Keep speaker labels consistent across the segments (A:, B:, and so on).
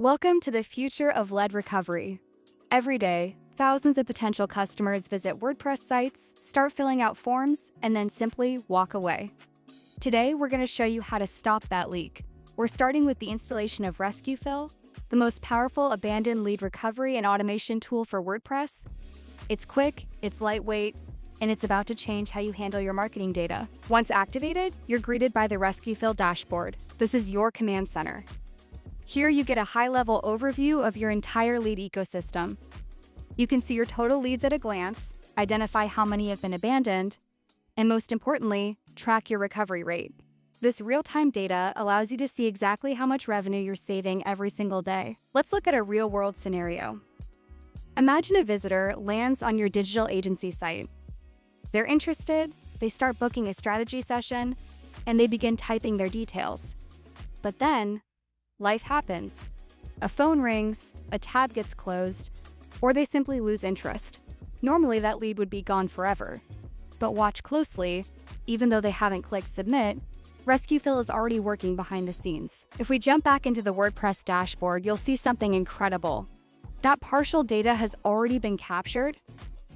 A: Welcome to the future of lead recovery. Every day, thousands of potential customers visit WordPress sites, start filling out forms, and then simply walk away. Today, we're going to show you how to stop that leak. We're starting with the installation of RescueFill, the most powerful abandoned lead recovery and automation tool for WordPress. It's quick, it's lightweight, and it's about to change how you handle your marketing data. Once activated, you're greeted by the RescueFill dashboard. This is your command center. Here you get a high-level overview of your entire lead ecosystem. You can see your total leads at a glance, identify how many have been abandoned, and most importantly, track your recovery rate. This real-time data allows you to see exactly how much revenue you're saving every single day. Let's look at a real-world scenario. Imagine a visitor lands on your digital agency site. They're interested, they start booking a strategy session, and they begin typing their details. But then, life happens. A phone rings, a tab gets closed, or they simply lose interest. Normally, that lead would be gone forever. But watch closely, even though they haven't clicked submit, RescueFill is already working behind the scenes. If we jump back into the WordPress dashboard, you'll see something incredible. That partial data has already been captured.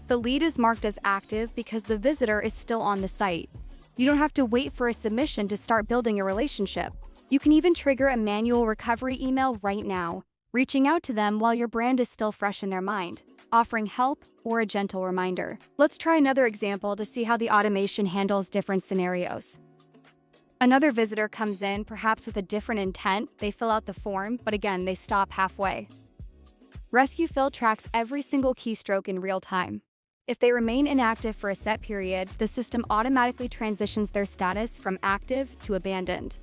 A: The lead is marked as active because the visitor is still on the site. You don't have to wait for a submission to start building a relationship. You can even trigger a manual recovery email right now, reaching out to them while your brand is still fresh in their mind, offering help or a gentle reminder. Let's try another example to see how the automation handles different scenarios. Another visitor comes in, perhaps with a different intent. They fill out the form, but again, they stop halfway. RescueFill tracks every single keystroke in real time. If they remain inactive for a set period, the system automatically transitions their status from active to abandoned.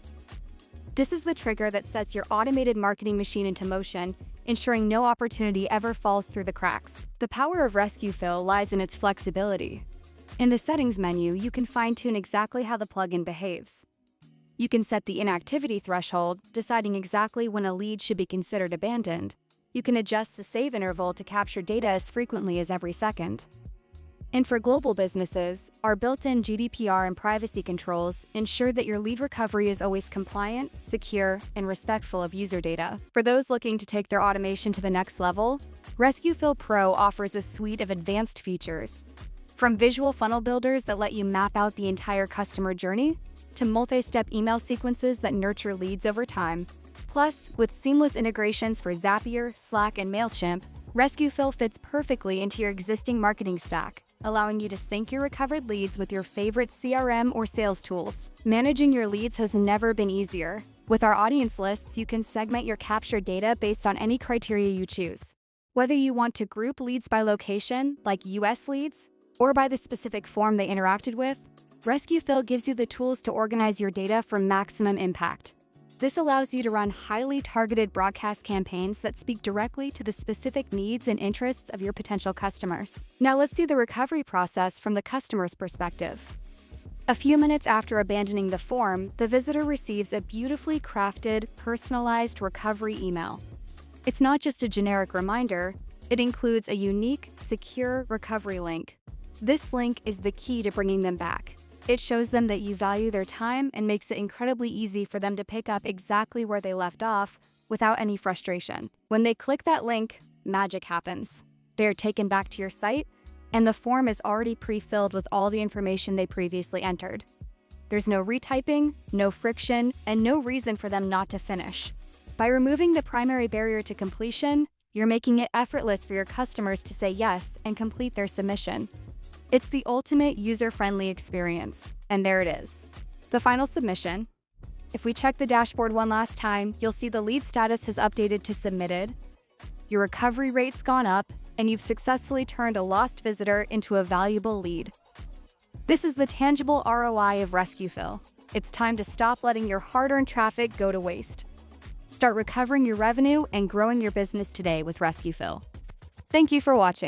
A: This is the trigger that sets your automated marketing machine into motion, ensuring no opportunity ever falls through the cracks. The power of RescueFill lies in its flexibility. In the settings menu, you can fine-tune exactly how the plugin behaves. You can set the inactivity threshold, deciding exactly when a lead should be considered abandoned. You can adjust the save interval to capture data as frequently as every second. And for global businesses, our built-in GDPR and privacy controls ensure that your lead recovery is always compliant, secure, and respectful of user data. For those looking to take their automation to the next level, RescueFill Pro offers a suite of advanced features. From visual funnel builders that let you map out the entire customer journey, to multi-step email sequences that nurture leads over time. Plus, with seamless integrations for Zapier, Slack, and MailChimp, RescueFill fits perfectly into your existing marketing stack, allowing you to sync your recovered leads with your favorite CRM or sales tools. Managing your leads has never been easier. With our audience lists, you can segment your captured data based on any criteria you choose. Whether you want to group leads by location, like US leads, or by the specific form they interacted with, RescueFill gives you the tools to organize your data for maximum impact. This allows you to run highly targeted broadcast campaigns that speak directly to the specific needs and interests of your potential customers. Now let's see the recovery process from the customer's perspective. A few minutes after abandoning the form, the visitor receives a beautifully crafted, personalized recovery email. It's not just a generic reminder, it includes a unique, secure recovery link. This link is the key to bringing them back. It shows them that you value their time and makes it incredibly easy for them to pick up exactly where they left off without any frustration. When they click that link, magic happens. They are taken back to your site, and the form is already pre-filled with all the information they previously entered. There's no retyping, no friction, and no reason for them not to finish. By removing the primary barrier to completion, you're making it effortless for your customers to say yes and complete their submission. It's the ultimate user-friendly experience, and there it is. The final submission. If we check the dashboard one last time, you'll see the lead status has updated to submitted, your recovery rate's gone up, and you've successfully turned a lost visitor into a valuable lead. This is the tangible ROI of RescueFill. It's time to stop letting your hard-earned traffic go to waste. Start recovering your revenue and growing your business today with RescueFill. Thank you for watching.